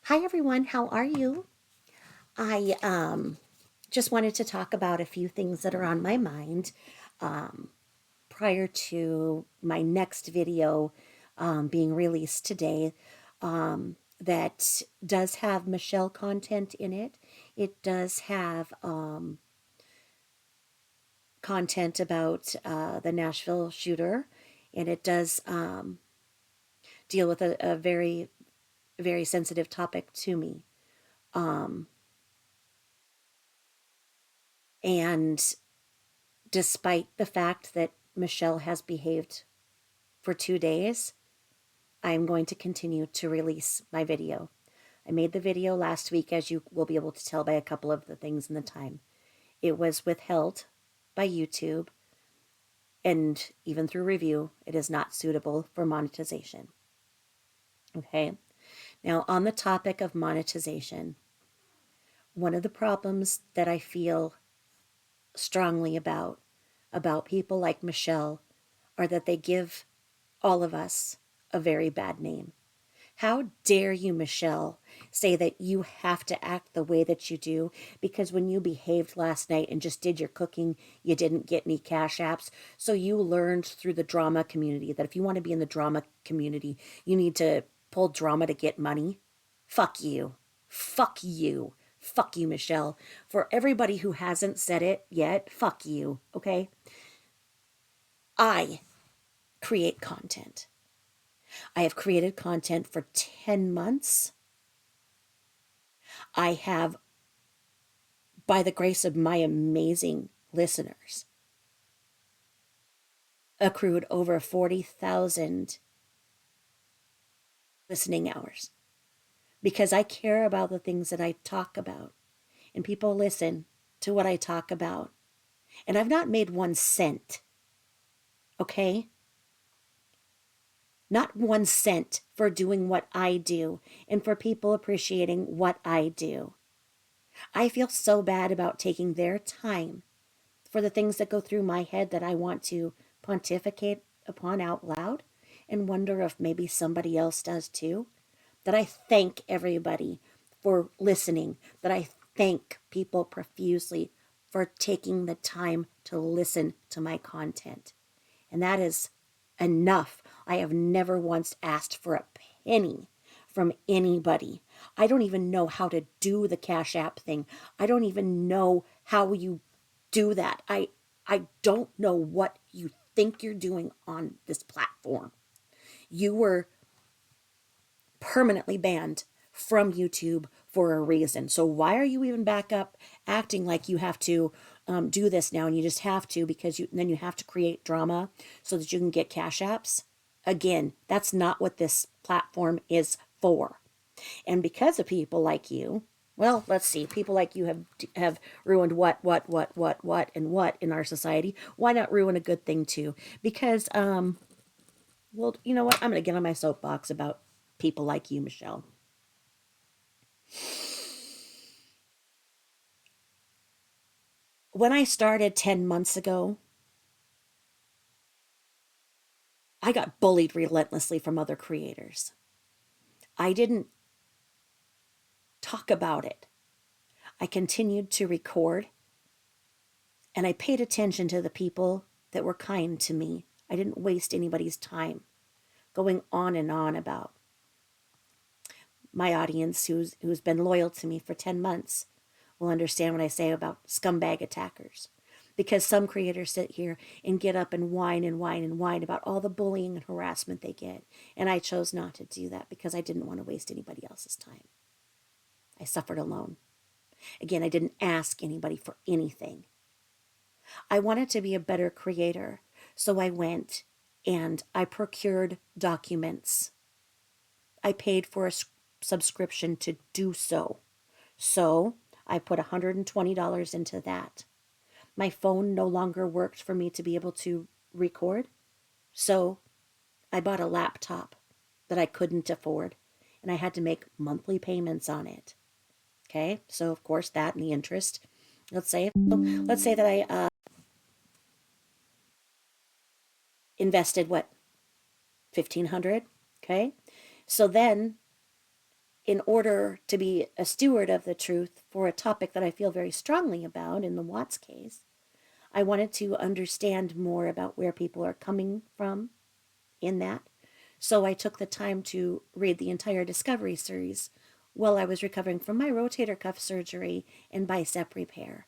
Hi everyone, how are you? I just wanted to talk about a few things that are on my mind um, prior to my next video being released today that does have Michelle content in it. It does have content about the Nashville shooter, and it does deal with a very, very sensitive topic to me. Um, and despite the fact that Michelle has behaved for 2 days, I'm going to continue to release my video. I made the video last week, as you will be able to tell by a couple of the things in the time. It was withheld by YouTube, and even through review, it is not suitable for monetization. Okay, now on the topic of monetization, one of the problems that I feel strongly about people like Michelle are that they give all of us a very bad name. How dare you, Michelle, say that you have to act the way that you do because when you behaved last night and just did your cooking, you didn't get any cash apps. So you learned through the drama community that if you want to be in the drama community, you need to pull drama to get money. Fuck you. Fuck you. Fuck you, Michelle. For everybody who hasn't said it yet, fuck you, okay? I create content. I have created content for 10 months. I have, by the grace of my amazing listeners, accrued over 40,000 listening hours because I care about the things that I talk about and people listen to what I talk about. And I've not made 1 cent, okay? Not 1 cent for doing what I do and for people appreciating what I do. I feel so bad about taking their time for the things that go through my head that I want to pontificate upon out loud and wonder if maybe somebody else does too. That I thank everybody for listening, that I thank people profusely for taking the time to listen to my content. And that is enough. I have never once asked for a penny from anybody. I don't even know how to do the Cash App thing. I don't even know how you do that. I don't know what you think you're doing on this platform. You were permanently banned from YouTube for a reason. So why are you even back up acting like you have to do this now and you just have to because then you have to create drama so that you can get cash apps? Again, that's not what this platform is for. And because of people like you, well, let's see, people like you have ruined what, and what in our society. Why not ruin a good thing too? Because well, you know what? I'm going to get on my soapbox about people like you, Michelle. When I started 10 months ago, I got bullied relentlessly from other creators. I didn't talk about it. I continued to record and I paid attention to the people that were kind to me. I didn't waste anybody's time going on and on about my audience who's been loyal to me for 10 months will understand what I say about scumbag attackers. Because some creators sit here and get up and whine and whine and whine about all the bullying and harassment they get. And I chose not to do that because I didn't want to waste anybody else's time. I suffered alone. Again, I didn't ask anybody for anything. I wanted to be a better creator. So I went and I procured documents. I paid for a subscription to do so. So I put $120 into that. My phone no longer worked for me to be able to record. So I bought a laptop that I couldn't afford and I had to make monthly payments on it. Okay, so of course that and the interest. Let's say that I invested what, 1,500. Okay, so then in order to be a steward of the truth for a topic that I feel very strongly about in the Watts case, I wanted to understand more about where people are coming from in that. So I took the time to read the entire Discovery series while I was recovering from my rotator cuff surgery and bicep repair.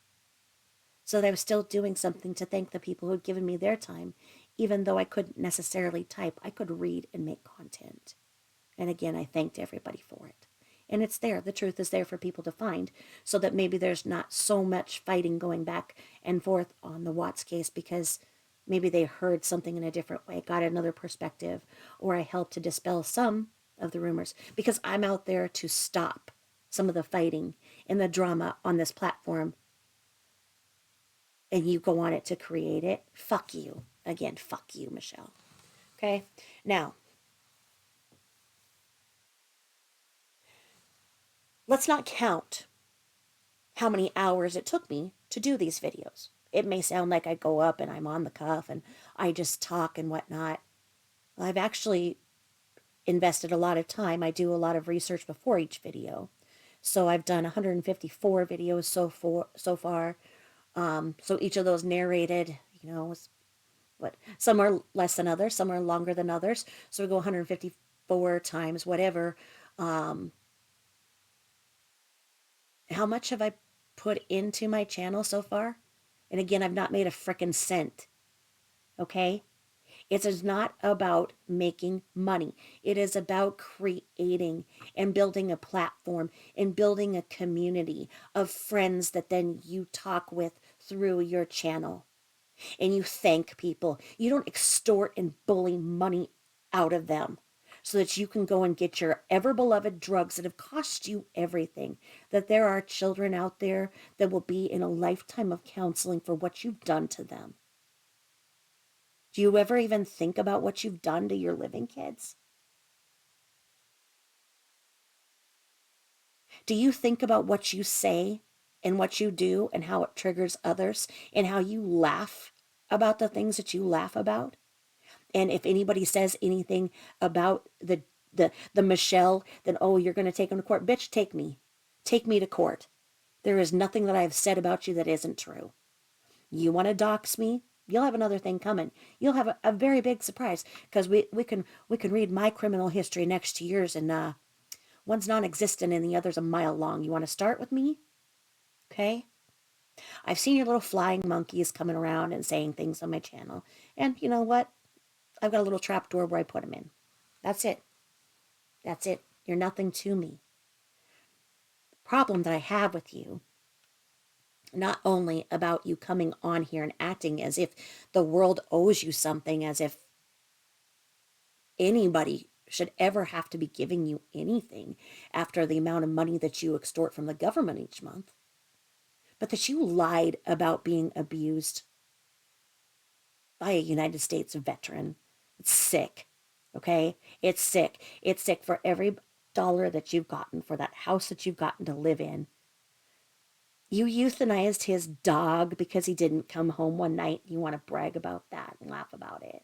So that I was still doing something to thank the people who had given me their time, even though I couldn't necessarily type. I could read and make content. And again, I thanked everybody for it. And it's there. The truth is there for people to find so that maybe there's not so much fighting going back and forth on the Watts case because maybe they heard something in a different way, got another perspective, or I helped to dispel some of the rumors because I'm out there to stop some of the fighting and the drama on this platform and you go on it to create it. Fuck you. Again, fuck you, Michelle. Okay? Now, let's not count how many hours it took me to do these videos. It may sound like I go up and I'm on the cuff and I just talk and whatnot. I've actually invested a lot of time. I do a lot of research before each video. So I've done 154 videos so far. So each of those narrated, what some are less than others, some are longer than others. So we go 154 times whatever. Um, how much have I put into my channel so far? And again, I've not made a frickin' cent. Okay? It is not about making money. It is about creating and building a platform and building a community of friends that then you talk with through your channel. And you thank people. You don't extort and bully money out of them so that you can go and get your ever beloved drugs that have cost you everything. That there are children out there that will be in a lifetime of counseling for what you've done to them. Do you ever even think about what you've done to your living kids? Do you think about what you say and what you do and how it triggers others and how you laugh about the things that you laugh about? And if anybody says anything about the Michelle, then oh, you're going to take them to court. Bitch, take me. Take me to court. There is nothing that I've said about you that isn't true. You want to dox me? You'll have another thing coming. You'll have a very big surprise because we can read my criminal history next to yours, and one's non-existent and the other's a mile long. You want to start with me? Okay. I've seen your little flying monkeys coming around and saying things on my channel, and you know what? I've got a little trap door where I put them in. That's it. That's it. You're nothing to me. Problem that I have with you, not only about you coming on here and acting as if the world owes you something, as if anybody should ever have to be giving you anything after the amount of money that you extort from the government each month, but that you lied about being abused by a United States veteran. It's sick. Okay? It's sick. It's sick for every dollar that you've gotten, for that house that you've gotten to live in. You euthanized his dog because he didn't come home one night. You want to brag about that and laugh about it.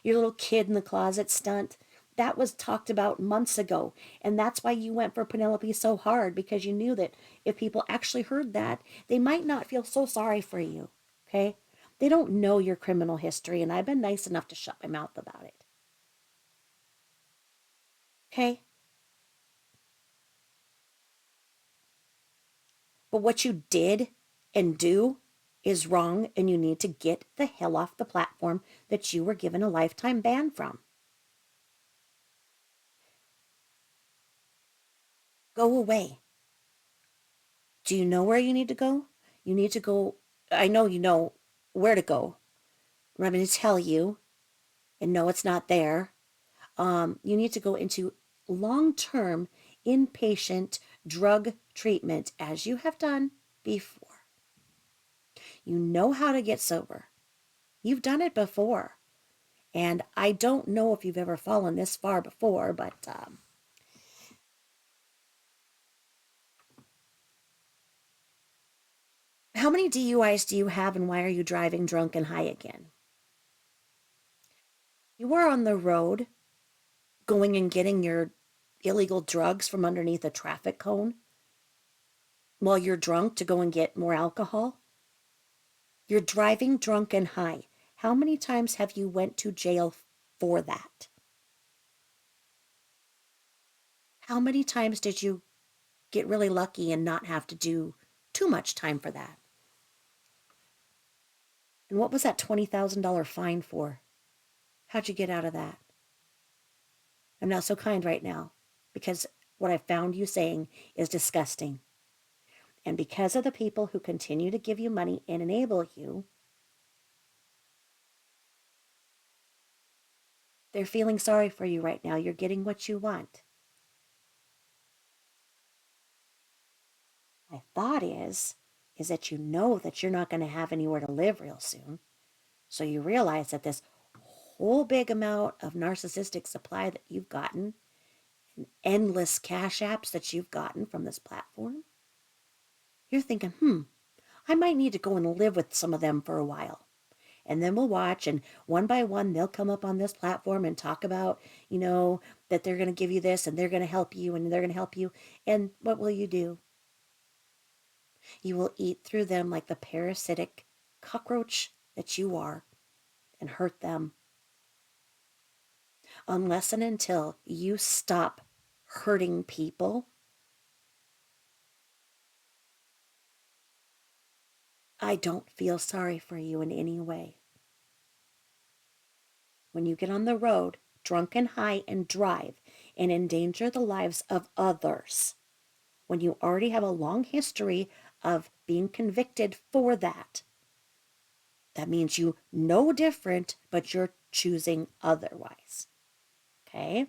Your little kid in the closet stunt, that was talked about months ago. And that's why you went for Penelope so hard, because you knew that if people actually heard that, they might not feel so sorry for you. Okay? They don't know your criminal history, and I've been nice enough to shut my mouth about it. Okay? But what you did and do is wrong, and you need to get the hell off the platform that you were given a lifetime ban from. Go away. Do you know where you need to go? You need to go. I know you know where to go. I'm going to tell you, and no, it's not there. You need to go into long-term inpatient drug treatment as you have done before. You know how to get sober. You've done it before. And I don't know if you've ever fallen this far before, but how many DUIs do you have and why are you driving drunk and high again? You were on the road going and getting your illegal drugs from underneath a traffic cone while you're drunk to go and get more alcohol. You're driving drunk and high. How many times have you went to jail for that? How many times did you get really lucky and not have to do too much time for that? And what was that $20,000 fine for? How'd you get out of that? I'm not so kind right now because what I found you saying is disgusting. And because of the people who continue to give you money and enable you, they're feeling sorry for you right now. You're getting what you want. My thought is that you know that you're not going to have anywhere to live real soon. So you realize that this whole big amount of narcissistic supply that you've gotten, and endless cash apps that you've gotten from this platform, you're thinking, I might need to go and live with some of them for a while. And then we'll watch, and one by one, they'll come up on this platform and talk about, that they're going to give you this and they're going to help you and they're going to help you. And what will you do? You will eat through them like the parasitic cockroach that you are and hurt them unless and until you stop hurting people. I don't feel sorry for you in any way. When you get on the road, drunk and high, and drive and endanger the lives of others, when you already have a long history of being convicted for that, that means you know different, but you're choosing otherwise. Okay?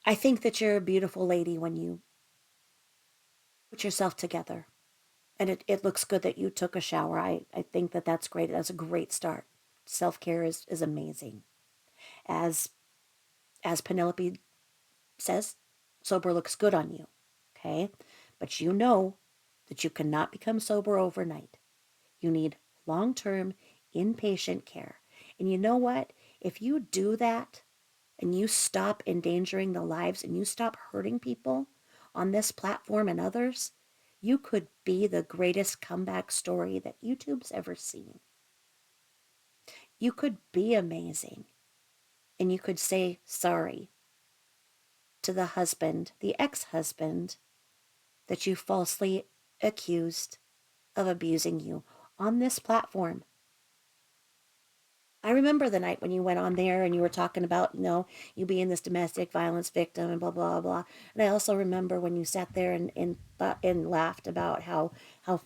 I think that you're a beautiful lady when you put yourself together. And it looks good that you took a shower. I think that that's great. That's a great start. Self-care is amazing. As as Penelope says, sober looks good on you. Okay? But you know that you cannot become sober overnight. You need long-term inpatient care. And you know what? If you do that and you stop endangering the lives and you stop hurting people on this platform and others, you could be the greatest comeback story that YouTube's ever seen. You could be amazing. And you could say sorry to the husband, the ex-husband, that you falsely accused of abusing you on this platform. I remember the night when you went on there and you were talking about, you being this domestic violence victim and blah, blah, blah. And I also remember when you sat there and laughed about how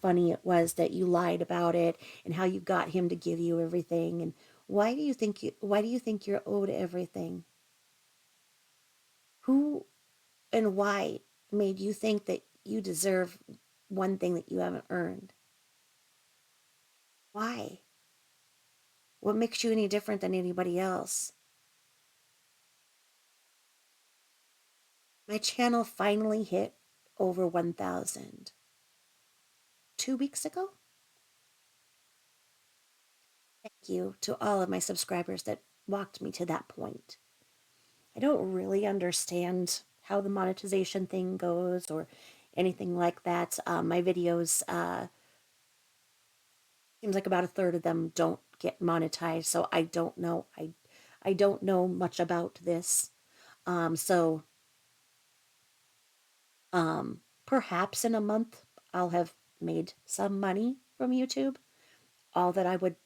funny it was that you lied about it and how you got him to give you everything. And why do you think you're owed everything? Who and why made you think that you deserve one thing that you haven't earned? Why? What makes you any different than anybody else? My channel finally hit over 1,000 2 weeks ago. Thank you to all of my subscribers that walked me to that point. I don't really understand how the monetization thing goes or anything like that. My videos, seems like about a third of them don't get monetized, so I don't know. I don't know much about this. So perhaps in a month I'll have made some money from YouTube. All that I would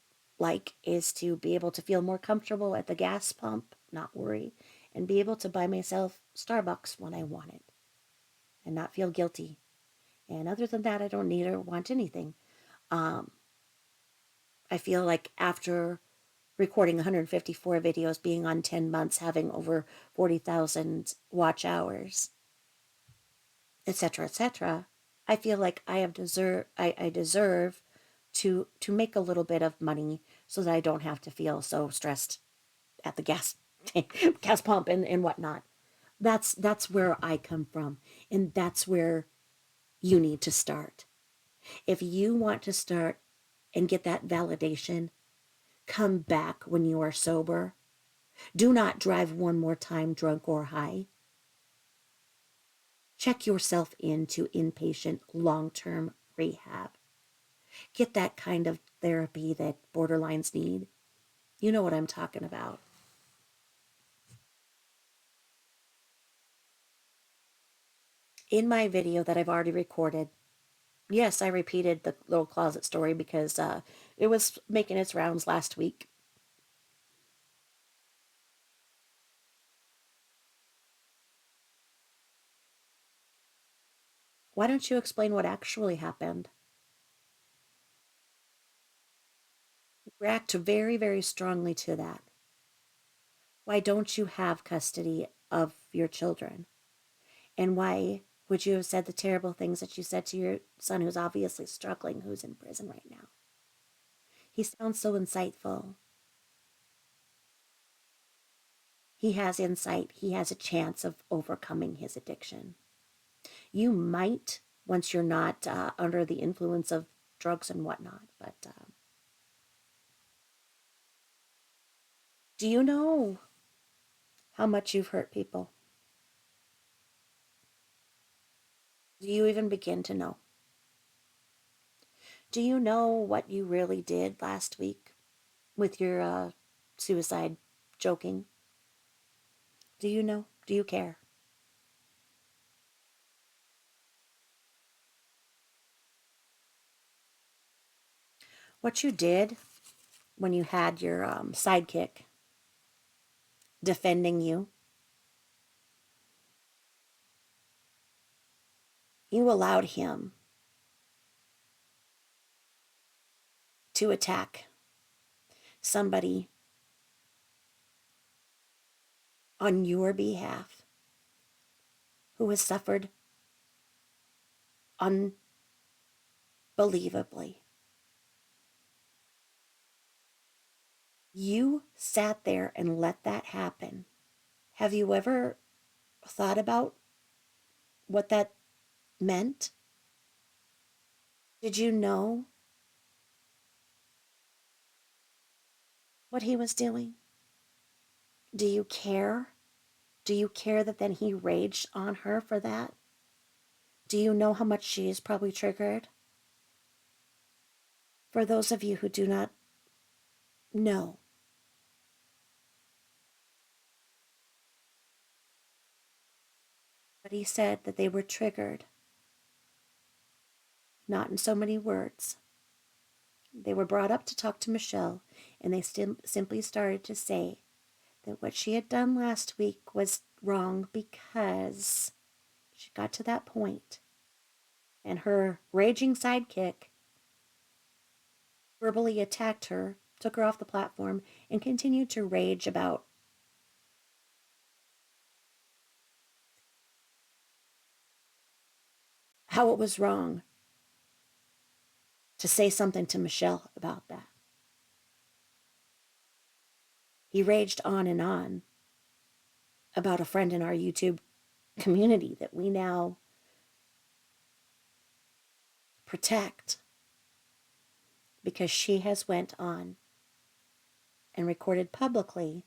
like is to be able to feel more comfortable at the gas pump, not worry, and be able to buy myself Starbucks when I want it and not feel guilty. And other than that, I don't need or want anything. Um, I feel like after recording 154 videos, being on 10 months, having over 40,000 watch hours, etc., etc., I feel like I deserve to make a little bit of money so that I don't have to feel so stressed at the gas pump and whatnot. That's where I come from, and that's where you need to start. If you want to start and get that validation, Come back when you are sober. Do not drive one more time drunk or high. Check yourself into inpatient long-term rehab. Get that kind of therapy that borderlines need. You know what I'm talking about. In my video that I've already recorded, yes, I repeated the little closet story because it was making its rounds last week. Why don't you explain what actually happened? React very, very strongly to that. Why don't you have custody of your children? And why would you have said the terrible things that you said to your son, who's obviously struggling, who's in prison right now? He sounds so insightful. He has insight. He has a chance of overcoming his addiction. You might, once you're not under the influence of drugs and whatnot, but do you know how much you've hurt people? Do you even begin to know? Do you know what you really did last week with your suicide joking? Do you know? Do you care? What you did when you had your sidekick defending you, you allowed him to attack somebody on your behalf who has suffered unbelievably. You sat there and let that happen. Have you ever thought about what that meant? Did you know what he was doing? Do you care? Do you care that then he raged on her for that? Do you know how much she is probably triggered? For those of you who do not know, but he said that they were triggered, not in so many words. They were brought up to talk to Michelle, and they simply started to say that what she had done last week was wrong because she got to that point, and her raging sidekick verbally attacked her, took her off the platform, and continued to rage about how it was wrong to say something to Michelle about that. He raged on about a friend in our YouTube community that we now protect because she has went on and recorded publicly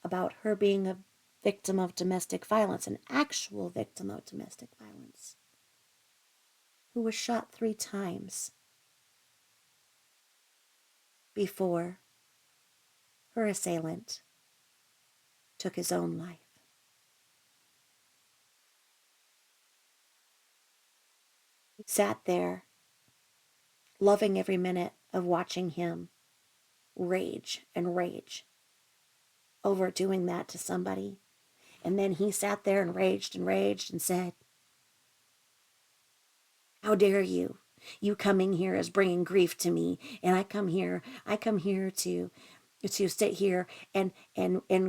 about her being a victim of domestic violence, an actual victim of domestic violence, who was shot 3 times before her assailant took his own life. He sat there, loving every minute of watching him rage and rage over doing that to somebody. And then he sat there and raged and said, "How dare you? You coming here is bringing grief to me, and I come here to sit here and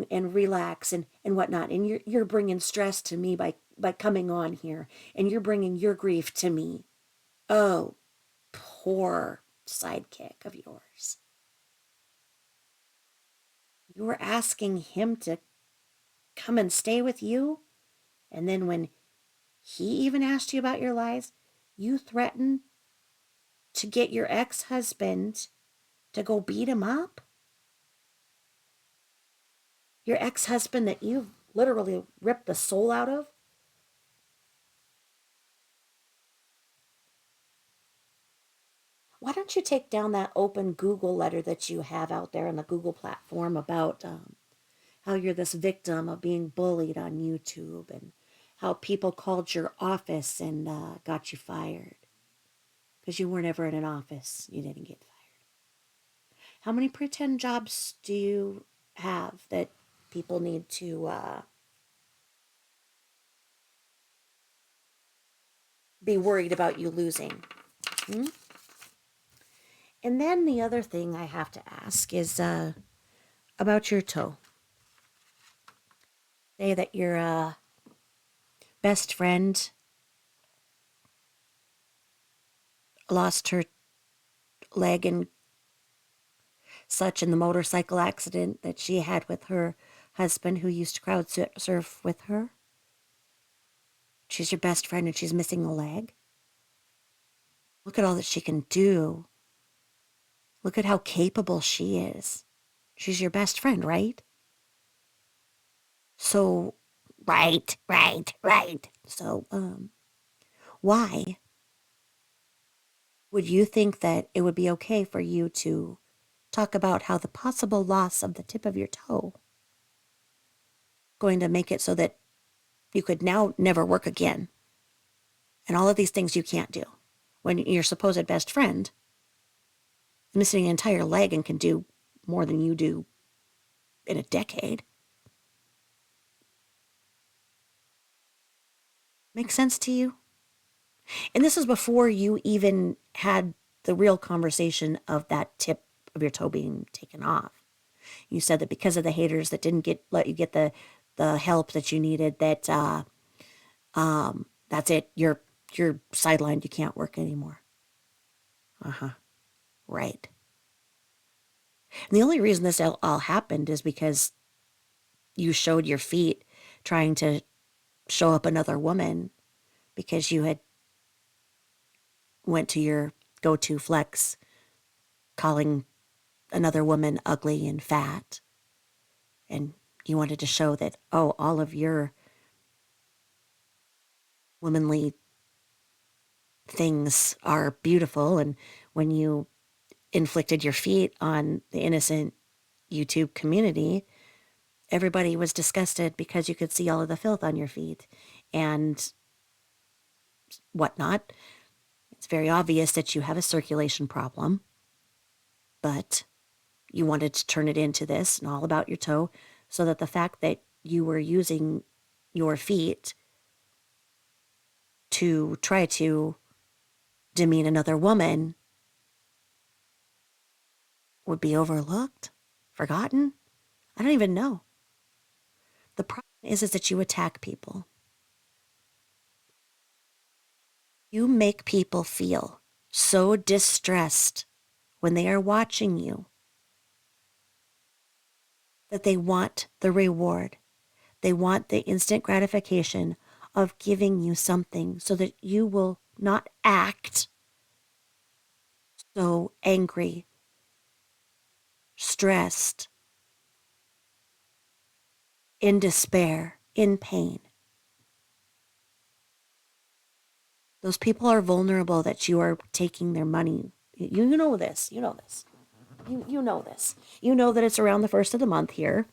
relax and whatnot. And you're bringing stress to me by coming on here, and you're bringing your grief to me. Oh, poor sidekick of yours. You were asking him to come and stay with you, and then when he even asked you about your lies, you threatened to get your ex-husband to go beat him up? Your ex-husband that you literally ripped the soul out of? Why don't you take down that open Google letter that you have out there on the Google platform about how you're this victim of being bullied on YouTube and how people called your office and got you fired because you weren't ever in an office. You didn't get fired. How many pretend jobs do you have that people need to be worried about you losing? Hmm? And then the other thing I have to ask is about your toe. Say that your best friend lost her leg and such in the motorcycle accident that she had with her husband who used to crowd surf with her. She's your best friend and she's missing a leg. Look at all that she can do. Look at how capable she is. She's your best friend, right? So, right. So, why would you think that it would be okay for you to talk about how the possible loss of the tip of your toe going to make it so that you could now never work again and all of these things you can't do when your supposed best friend is missing an entire leg and can do more than you do in a decade? Make sense to you? And this is before you even had the real conversation of that tip of your toe being taken off. You said that because of the haters that didn't let you get the help that you needed, that that's it. You're sidelined. You can't work anymore. Uh-huh. Right. And the only reason this all happened is because you showed your feet trying to show up another woman because you had went to your go-to flex calling another woman ugly and fat, and you wanted to show that, oh, all of your womanly things are beautiful. And when you inflicted your feet on the innocent YouTube community, everybody was disgusted because you could see all of the filth on your feet and whatnot. It's very obvious that you have a circulation problem, but you wanted to turn it into this and all about your toe so that the fact that you were using your feet to try to demean another woman would be overlooked, forgotten. I don't even know. The problem is that you attack people. You make people feel so distressed when they are watching you that they want the reward. They want the instant gratification of giving you something so that you will not act so angry, stressed, in despair, in pain. Those people are vulnerable that you are taking their money. You know this. You know this. You know this. You know that it's around the first of the month here.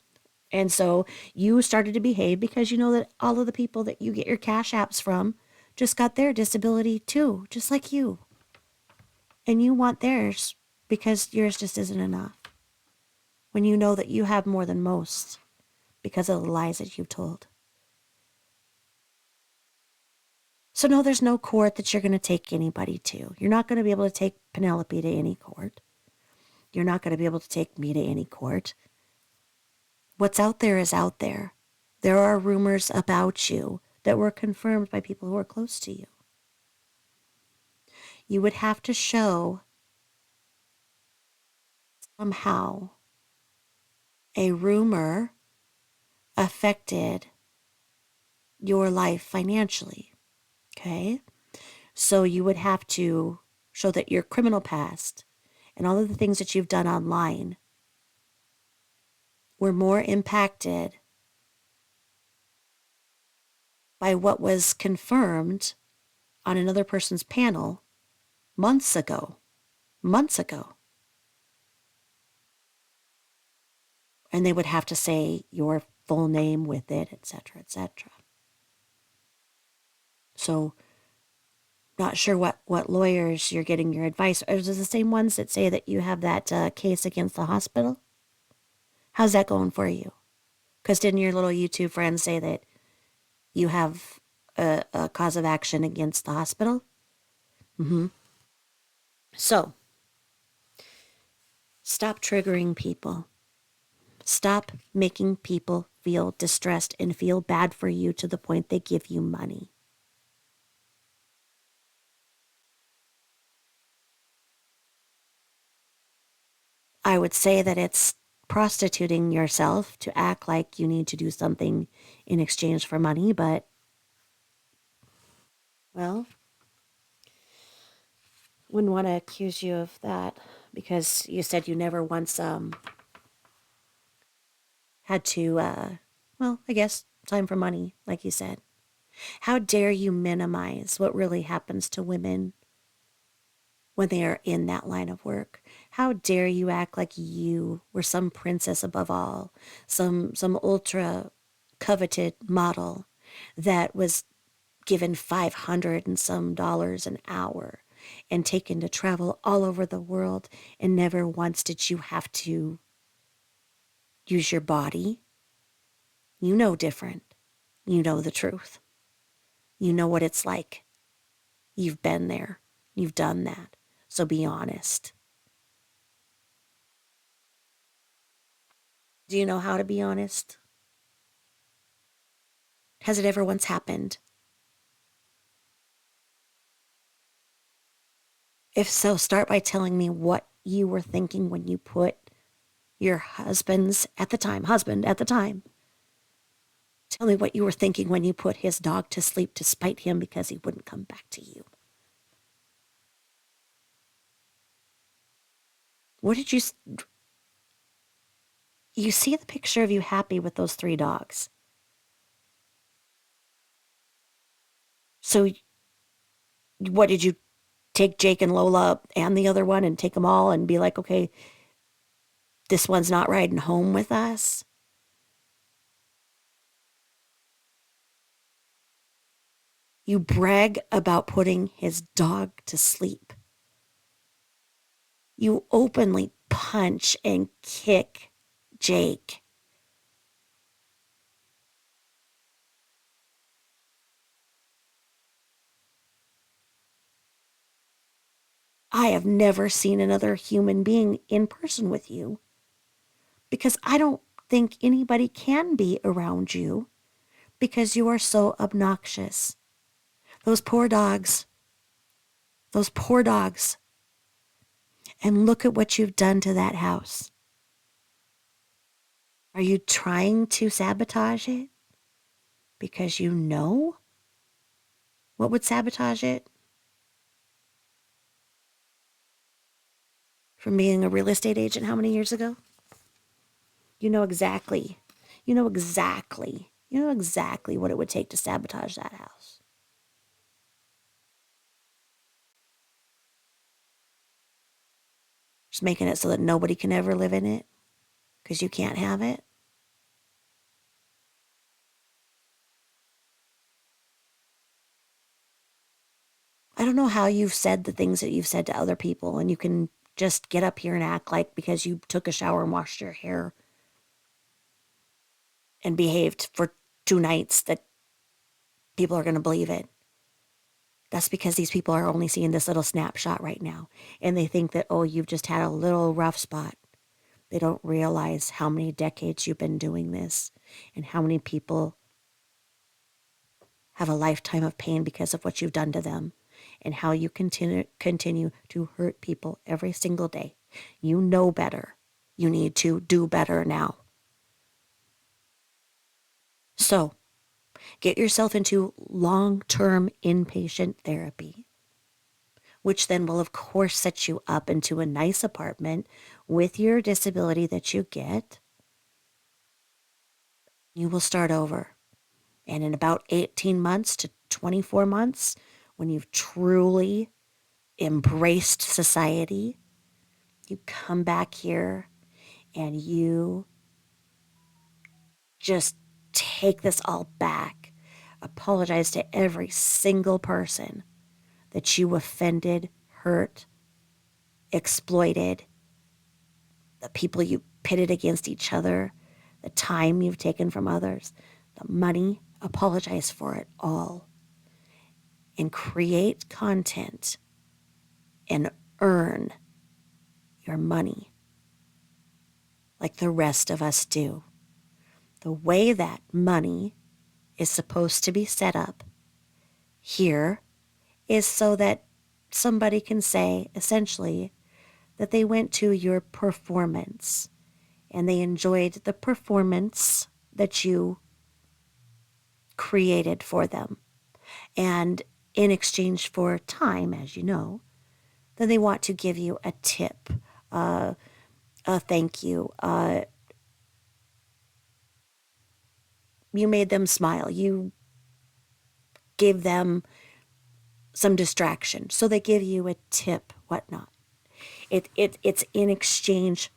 And so you started to behave because you know that all of the people that you get your cash apps from just got their disability too, just like you. And you want theirs because yours just isn't enough. When you know that you have more than most because of the lies that you've told. So no, there's no court that you're going to take anybody to. You're not going to be able to take Penelope to any court. You're not going to be able to take me to any court. What's out there is out there. There are rumors about you that were confirmed by people who are close to you. You would have to show somehow a rumor affected your life financially. Okay? So you would have to show that your criminal past and all of the things that you've done online were more impacted by what was confirmed on another person's panel months ago. Months ago. And they would have to say your full name with it, etc., etc. So, not sure what lawyers you're getting your advice. Are those the same ones that say that you have that case against the hospital? How's that going for you? Because didn't your little YouTube friends say that you have a cause of action against the hospital? Mm-hmm. So, stop triggering people. Stop making people feel distressed and feel bad for you to the point they give you money. I would say that it's prostituting yourself to act like you need to do something in exchange for money, but, well, wouldn't want to accuse you of that because you said you never once had to, well, I guess time for money, like you said. How dare you minimize what really happens to women when they are in that line of work? How dare you act like you were some princess above all, some ultra coveted model that was given 500 and some dollars an hour and taken to travel all over the world, and never once did you have to use your body? You know different. You know the truth. You know what it's like. You've been there. You've done that. So be honest. Do you know how to be honest? Has it ever once happened? If so, start by telling me what you were thinking when you put your husband at the time. Tell me what you were thinking when you put his dog to sleep to spite him because he wouldn't come back to you. What did you see the picture of you happy with those three dogs? So what did you take Jake and Lola and the other one and take them all and be like, okay, this one's not riding home with us? You brag about putting his dog to sleep. You openly punch and kick Jake. I have never seen another human being in person with you because I don't think anybody can be around you because you are so obnoxious. Those poor dogs, those poor dogs. And look at what you've done to that house. Are you trying to sabotage it? Because you know what would sabotage it? From being a real estate agent how many years ago? You know exactly. You know exactly. You know exactly what it would take to sabotage that house. Just making it so that nobody can ever live in it because you can't have it. I don't know how you've said the things that you've said to other people, and you can just get up here and act like because you took a shower and washed your hair and behaved for 2 nights that people are going to believe it. That's because these people are only seeing this little snapshot right now. And they think that, oh, you've just had a little rough spot. They don't realize how many decades you've been doing this and how many people have a lifetime of pain because of what you've done to them and how you continue to hurt people every single day. You know better. You need to do better now. So get yourself into long-term inpatient therapy, which then will, of course, set you up into a nice apartment with your disability that you get. You will start over. And in about 18 months to 24 months, when you've truly embraced society, you come back here and you just take this all back. Apologize to every single person that you offended, hurt, exploited, the people you pitted against each other, the time you've taken from others, the money. Apologize for it all and create content and earn your money like the rest of us do. The way that money is supposed to be set up here is so that somebody can say, essentially, that they went to your performance and they enjoyed the performance that you created for them. And in exchange for time, as you know, then they want to give you a tip, a thank you. You made them smile. You gave them some distraction. So they give you a tip, whatnot. It's in exchange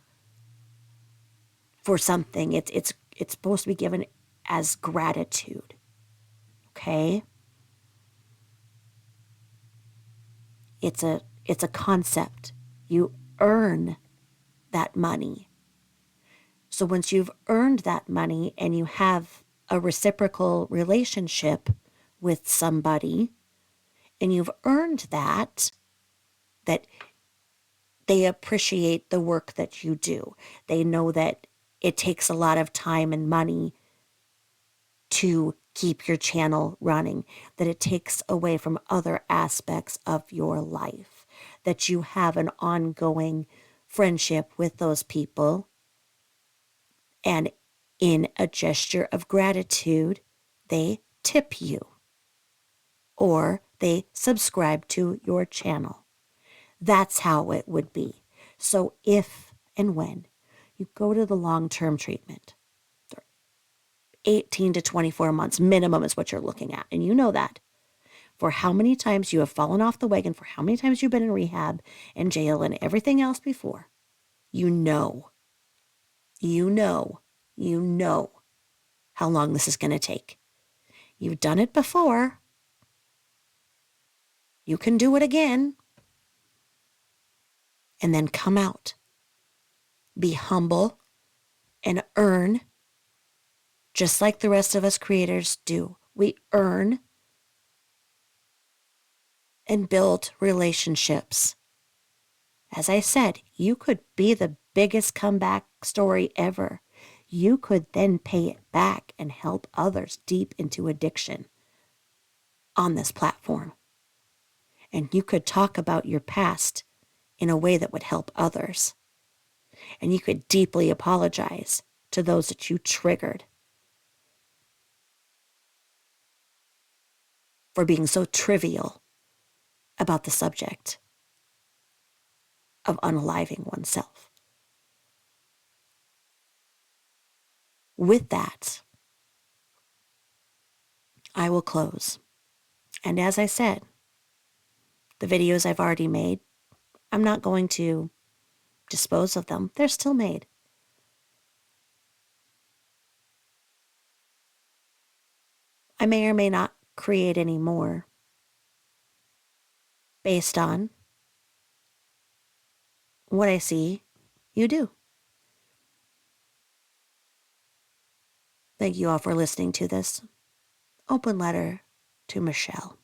for something. It's supposed to be given as gratitude. Okay? It's a concept. You earn that money. So once you've earned that money and you have a reciprocal relationship with somebody and you've earned that they appreciate the work that you do. They know that it takes a lot of time and money to keep your channel running, that it takes away from other aspects of your life, that you have an ongoing friendship with those people. And in a gesture of gratitude, they tip you or they subscribe to your channel. That's how it would be. So if and when you go to the long-term treatment, 18 to 24 months minimum is what you're looking at. And you know that. For how many times you have fallen off the wagon, for how many times you've been in rehab and jail and everything else before, you know, you know, you know how long this is going to take. You've done it before. You can do it again. And then come out. Be humble and earn just like the rest of us creators do. We earn and build relationships. As I said, you could be the biggest comeback story ever. You could then pay it back and help others deep into addiction on this platform. And you could talk about your past in a way that would help others. And you could deeply apologize to those that you triggered for being so trivial about the subject of unaliving oneself. With that, I will close. And as I said, the videos I've already made, I'm not going to dispose of them. They're still made. I may or may not create any more based on what I see you do. Thank you all for listening to this open letter to Michelle.